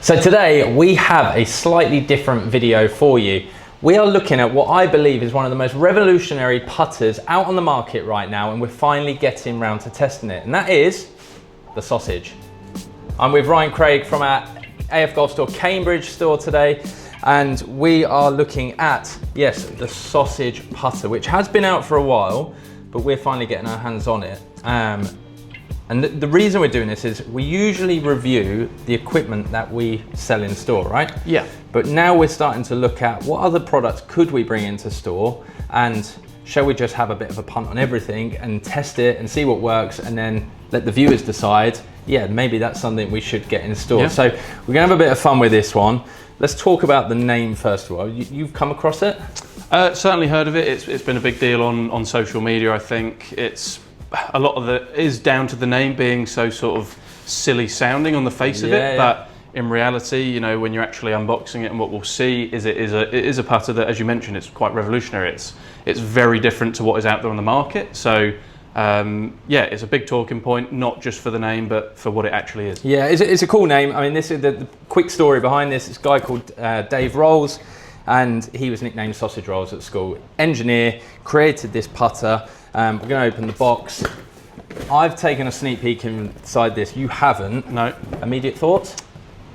So today we have a slightly different video for you. We are looking at what I believe is one of the most revolutionary putters out on the market right now, and we're finally getting round to testing it, and that is the Sausage. I'm with Ryan Craig from our AF Golf Store Cambridge store today, and we are looking at, yes, the Sausage putter, which has been out for a while, but we're finally getting our hands on it. And the reason we're doing this is we usually review the equipment that we sell in store, right? Yeah. But now we're starting to look at what other products could we bring into store, and shall we just have a bit of a punt on everything and test it and see what works, and then let the viewers decide, yeah, maybe that's something we should get in store. Yeah. So we're gonna have a bit of fun with this one. Let's talk about the name first of all. You've come across it? Certainly heard of it. It's been a big deal on social media, I think. A lot of it is down to the name being so sort of silly sounding on the face of it, but in reality, you know, when you're actually unboxing it, and what we'll see is it is a putter that, as you mentioned, it's quite revolutionary. It's very different to what is out there on the market. So yeah, it's a big talking point, not just for the name, but for what it actually is. Yeah, it's a cool name. I mean, this is the quick story behind this. This guy called Dave Rolls, and he was nicknamed Sausage Rolls at school. Engineer, created this putter. We're going to open the box. I've taken a sneak peek inside this. You haven't. No. Immediate thoughts?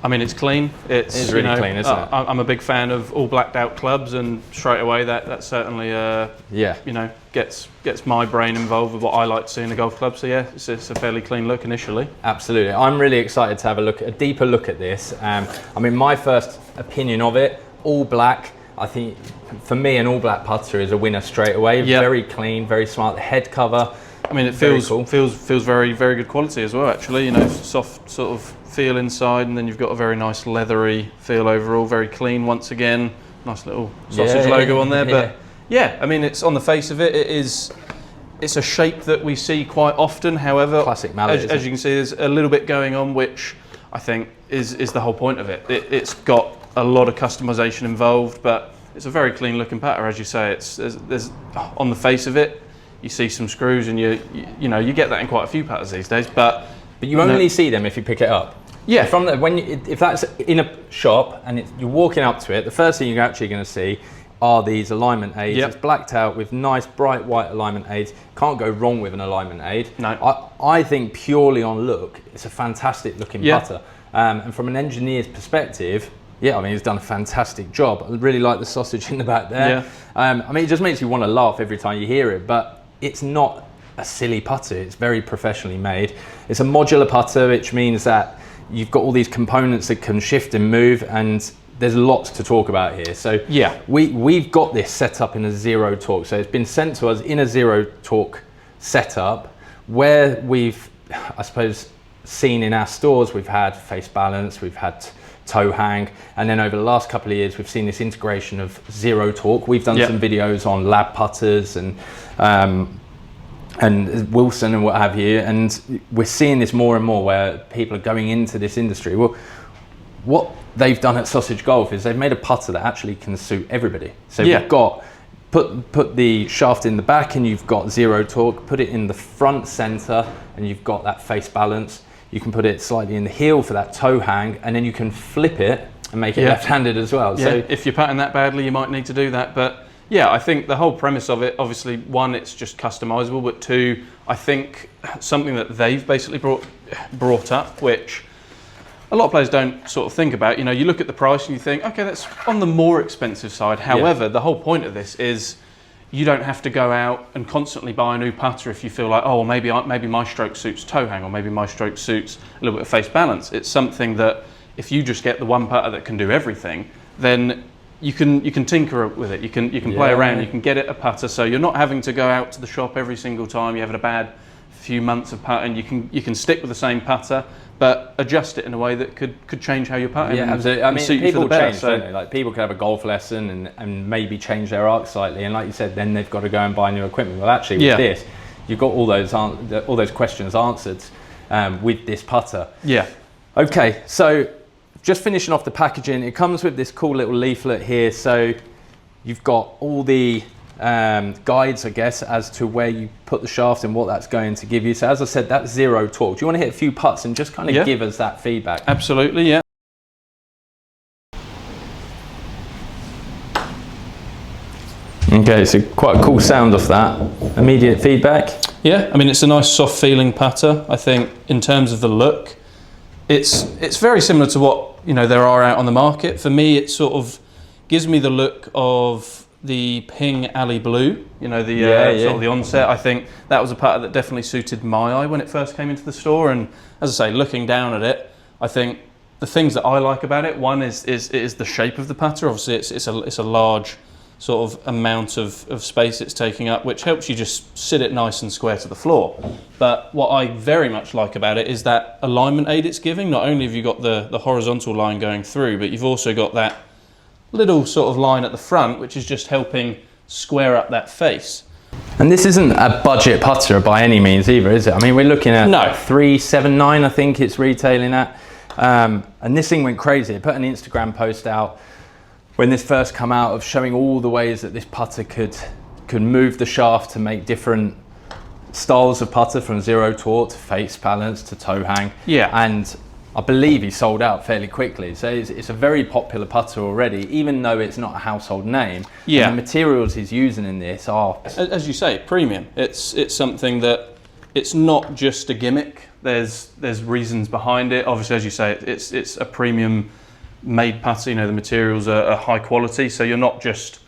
I mean, it's clean. It's really clean, isn't it? I'm a big fan of all blacked out clubs, and straight away that certainly you know, gets my brain involved with what I like to see in a golf club. So yeah, it's a fairly clean look initially. Absolutely. I'm really excited to have a deeper look at this. I mean, my first opinion of it, all black. I think for me, an all black putter is a winner straight away. Yep. Very clean, very smart. The head cover. I mean, it feels very good quality as well. Actually, you know, soft sort of feel inside, and then you've got a very nice leathery feel overall. Very clean once again. Nice little Sausage logo on there. But yeah, I mean, it's on the face of it. It's a shape that we see quite often. However, classic mallet. As you can see, there's a little bit going on, which I think is the whole point of it. It's got a lot of customization involved, but it's a very clean looking putter, as you say. There's on the face of it, you see some screws, and you know, you get that in quite a few putters these days. But you only see them if you pick it up. Yeah. If that's in a shop and you're walking up to it, the first thing you're actually going to see are these alignment aids. Yep. It's blacked out with nice bright white alignment aids. Can't go wrong with an alignment aid. No. I think purely on look, it's a fantastic looking putter. And from an engineer's perspective, yeah, I mean, he's done a fantastic job. I really like the Sausage in the back there. Yeah. I mean, it just makes you want to laugh every time you hear it, but it's not a silly putter. It's very professionally made. It's a modular putter, which means that you've got all these components that can shift and move, and there's lots to talk about here. So yeah, we've got this set up in a zero torque. So it's been sent to us in a zero torque setup, where we've, I suppose, seen in our stores, we've had face balance, we've had toe hang, and then over the last couple of years we've seen this integration of zero torque. We've done some videos on lab putters and Wilson and what have you, and we're seeing this more and more where people are going into this industry. Well, what they've done at Sausage Golf is they've made a putter that actually can suit everybody. So you've got put the shaft in the back, and you've got zero torque. Put it in the front center, and you've got that face balance. You can put it slightly in the heel for that toe hang, and then you can flip it and make it left-handed as well. Yeah. So if you're putting that badly, you might need to do that. But yeah, I think the whole premise of it, obviously, one, it's just customizable, but two, I think something that they've basically brought up, which a lot of players don't sort of think about. You know, you look at the price and you think, okay, that's on the more expensive side. However, the whole point of this is you don't have to go out and constantly buy a new putter if you feel like, oh, well, maybe my stroke suits toe hang, or maybe my stroke suits a little bit of face balance. It's something that if you just get the one putter that can do everything, then you can tinker with it. You can play around. You can get it a putter, so you're not having to go out to the shop every single time you're having a bad few months of putting. You can stick with the same putter, but adjust it in a way that could change how you're putting. Yeah, absolutely. I mean, people change, don't they? Like, people can have a golf lesson and maybe change their arc slightly, and like you said, then they've got to go and buy new equipment. Well, actually, with this, you've got all those questions answered with this putter. Yeah. Okay, so just finishing off the packaging, it comes with this cool little leaflet here. So you've got all the guides, I guess, as to where you put the shaft and what that's going to give you. So as I said, that's zero torque. Do you want to hit a few putts and just kind of give us that feedback? Absolutely, yeah. Okay, so quite a cool sound off that. Immediate feedback? Yeah, I mean, it's a nice soft feeling putter. I think in terms of the look, it's very similar to what, you know, there are out on the market. For me, it sort of gives me the look of the Ping Alley Blue, you know, the sort of the onset. I think that was a putter that definitely suited my eye when it first came into the store. And as I say, looking down at it, I think the things that I like about it, one is the shape of the putter. Obviously, it's a large sort of amount of space it's taking up, which helps you just sit it nice and square to the floor. But what I very much like about it is that alignment aid it's giving. Not only have you got the horizontal line going through, but you've also got that little sort of line at the front, which is just helping square up that face. And this isn't a budget putter by any means either, is it? I mean, we're looking at $379, I think it's retailing at. And this thing went crazy. I put an Instagram post out when this first come out of showing all the ways that this putter could move the shaft to make different styles of putter, from zero taut to face balance to toe hang. Yeah. And I believe he sold out fairly quickly. So it's a very popular putter already, even though it's not a household name. Yeah. And the materials he's using in this are, as you say, premium. It's something that, it's not just a gimmick. There's reasons behind it. Obviously, as you say, it's a premium made putter. You know, the materials are high quality, so you're not just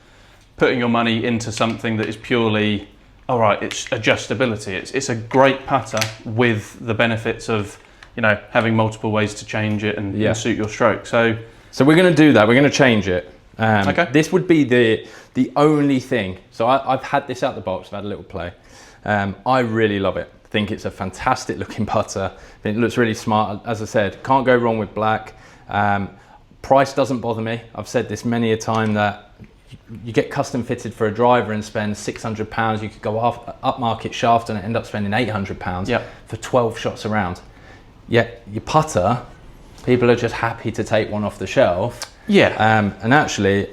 putting your money into something that is purely, all right, it's adjustability. It's a great putter with the benefits of, you know, having multiple ways to change it and suit your stroke. So we're going to do that. We're going to change it. Okay. This would be the only thing. So I've had this out the box. I've had a little play. I really love it. I think it's a fantastic looking putter. It looks really smart. As I said, can't go wrong with black. Price doesn't bother me. I've said this many a time that you get custom fitted for a driver and spend £600. You could go up market shaft and end up spending £800 for 12 shots around. Yet your putter, people are just happy to take one off the shelf. Yeah. And actually,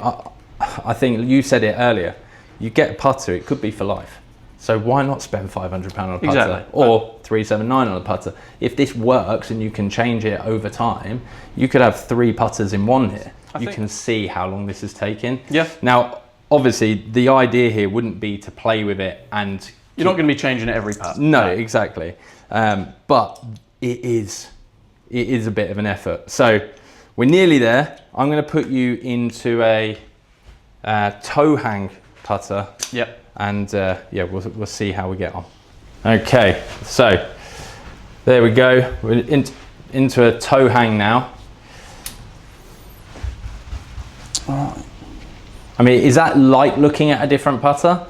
I think you said it earlier. You get a putter, it could be for life. So why not spend £500 on a putter or $379 on a putter? If this works and you can change it over time, you could have 3 putters in one here. You can see how long this is taking. Yeah. Now, obviously, the idea here wouldn't be to play with it and you're not going to be changing it every putt. No, exactly. But it is a bit of an effort. So we're nearly there. I'm going to put you into a toe hang putter. Yep. And yeah, we'll see how we get on. Okay, so there we go. We're into a toe hang now. I mean, is that like looking at a different putter?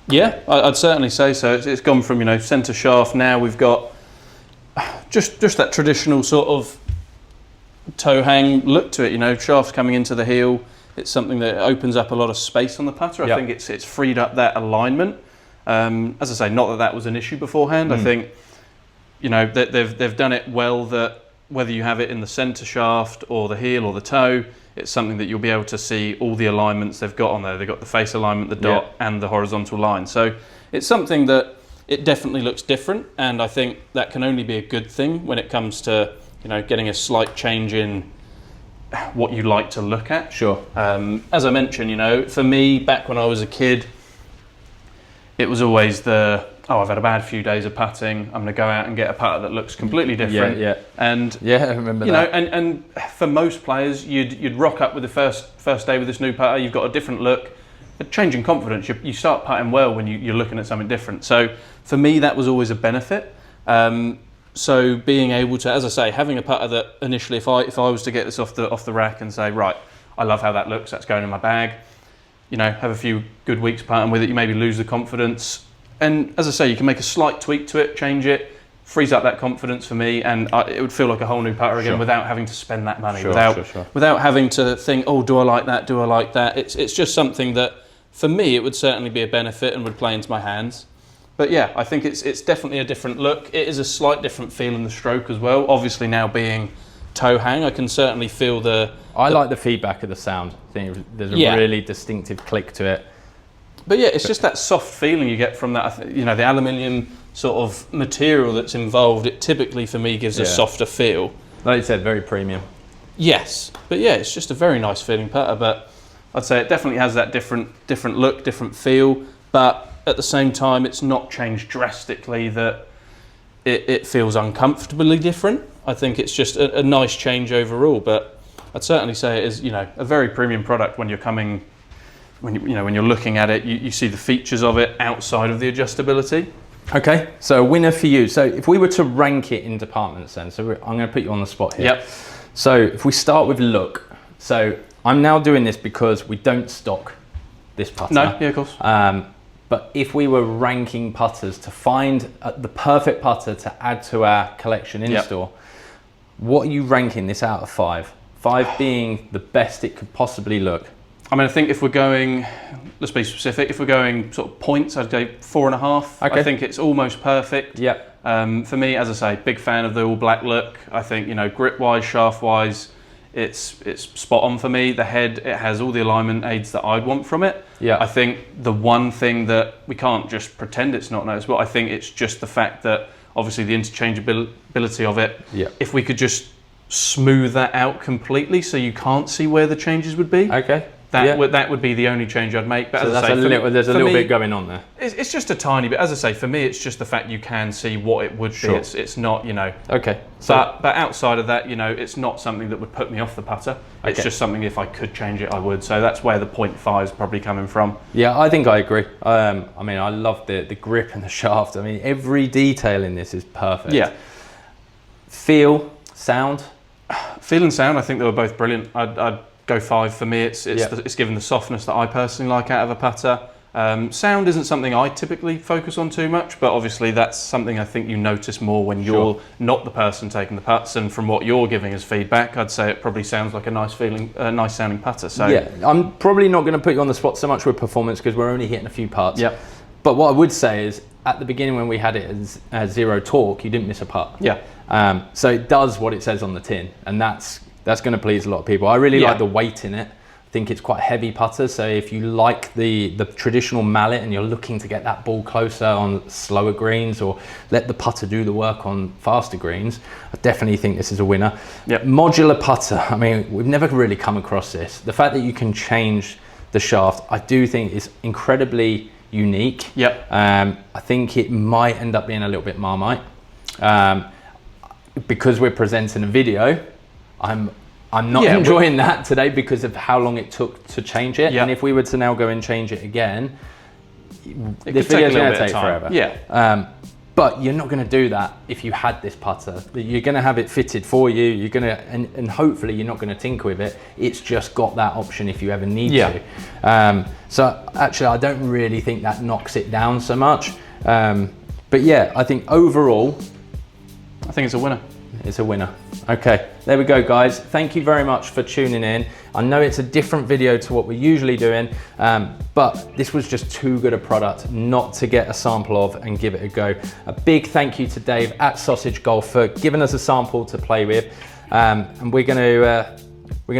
Yeah, I'd certainly say so. It's gone from, you know, centre shaft. Now we've got just that traditional sort of toe hang look to it. You know, shafts coming into the heel. It's something that opens up a lot of space on the putter. I think it's freed up that alignment. As I say, not that was an issue beforehand. I think, you know, that they've done it well, that whether you have it in the centre shaft or the heel or the toe, it's something that you'll be able to see all the alignments they've got on there. They've got the face alignment, the dot, and the horizontal line. So it's something that it definitely looks different, and I think that can only be a good thing when it comes to, you know, getting a slight change in what you like to look at. Sure. As I mentioned, you know, for me, back when I was a kid, it was always I've had a bad few days of putting. I'm going to go out and get a putter that looks completely different. Yeah. And yeah, I remember you that. know, and for most players, you'd rock up with the first day with this new putter. You've got a different look, a change in confidence. You start putting well when you're looking at something different. So for me, that was always a benefit. So being able to, as I say, having a putter that initially, if I was to get this off the rack and say, right, I love how that looks, that's going in my bag, you know, have a few good weeks putting with it, you maybe lose the confidence. And as I say, you can make a slight tweak to it, change it, frees up that confidence for me, and it would feel like a whole new putter again without having to spend that money, without having to think, oh, do I like that, do I like that? It's just something that, for me, it would certainly be a benefit and would play into my hands. But yeah, I think it's definitely a different look. It is a slight different feel in the stroke as well. Obviously now being toe hang, I can certainly feel I like the feedback of the sound. I think there's a really distinctive click to it. But yeah, it's just that soft feeling you get from that, you know, the aluminium sort of material that's involved. It typically, for me, gives a softer feel. Like you said, very premium. Yes, but yeah, it's just a very nice feeling putter. But I'd say it definitely has that different look, different feel, but at the same time, it's not changed drastically that it feels uncomfortably different. I think it's just a nice change overall, but I'd certainly say it is, you know, a very premium product when you're coming, when you're looking at it, you see the features of it outside of the adjustability. Okay, so a winner for you. So if we were to rank it in departments then, so I'm going to put you on the spot here. Yep. So if we start with look, so I'm now doing this because we don't stock this putter. No, yeah, of course. But if we were ranking putters to find the perfect putter to add to our collection in store, what are you ranking this out of 5? 5 being the best it could possibly look. I mean, I think if we're going, let's be specific, if we're going sort of points, I'd go 4.5. Okay. I think it's almost perfect. Yep. For me, as I say, big fan of the all black look. I think, you know, grip-wise, shaft-wise, it's spot on for me. The head, it has all the alignment aids that I'd want from it. Yeah. I think the one thing that we can't just pretend it's not noticeable, I think it's just the fact that obviously the interchangeability of it, if we could just smooth that out completely so you can't see where the changes would be. Okay. That would be the only change I'd make. But so as I say, there's a little bit going on there. It's just a tiny bit. As I say, for me, it's just the fact you can see what it would be. It's not, you know. Okay. So, but outside of that, you know, it's not something that would put me off the putter. It's just something if I could change it, I would. So that's where the 0.5 is probably coming from. Yeah, I think I agree. I mean, I love the grip and the shaft. I mean, every detail in this is perfect. Yeah. Feel, sound. Feel and sound, I think they were both brilliant. I'd go 5 for me. It's given the softness that I personally like out of a putter. Sound isn't something I typically focus on too much, but obviously that's something I think you notice more when you're not the person taking the putts. And from what you're giving as feedback, I'd say it probably sounds like a nice sounding putter. So yeah, I'm probably not going to put you on the spot so much with performance because we're only hitting a few putts. Yeah. But what I would say is at the beginning when we had it as 0 torque, you didn't miss a putt. Yeah. So it does what it says on the tin, and that's going to please a lot of people. I really like the weight in it. I think it's quite a heavy putter, so if you like the traditional mallet and you're looking to get that ball closer on slower greens or let the putter do the work on faster greens, I definitely think this is a winner. Yep. Modular putter, I mean, we've never really come across this. The fact that you can change the shaft, I do think is incredibly unique. Yep. I think it might end up being a little bit Marmite. Because we're presenting a video, I'm not enjoying that today because of how long it took to change it. And if we were to now go and change it again, this video is going to take forever. Yeah. But you're not going to do that if you had this putter. You're going to have it fitted for you. You're going to, and hopefully you're not going to tinker with it. It's just got that option if you ever need to. So actually, I don't really think that knocks it down so much. But yeah, I think overall, I think it's a winner. It's a winner. Okay, there we go, guys. Thank you very much for tuning in. I know it's a different video to what we're usually doing, but this was just too good a product not to get a sample of and give it a go. A big thank you to Dave at Sausage Golf for giving us a sample to play with. And we're gonna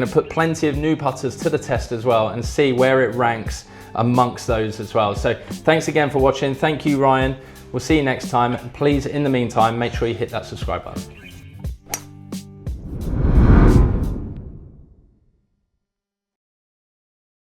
put plenty of new putters to the test as well and see where it ranks amongst those as well. So thanks again for watching. Thank you, Ryan. We'll see you next time. And please, in the meantime, make sure you hit that subscribe button.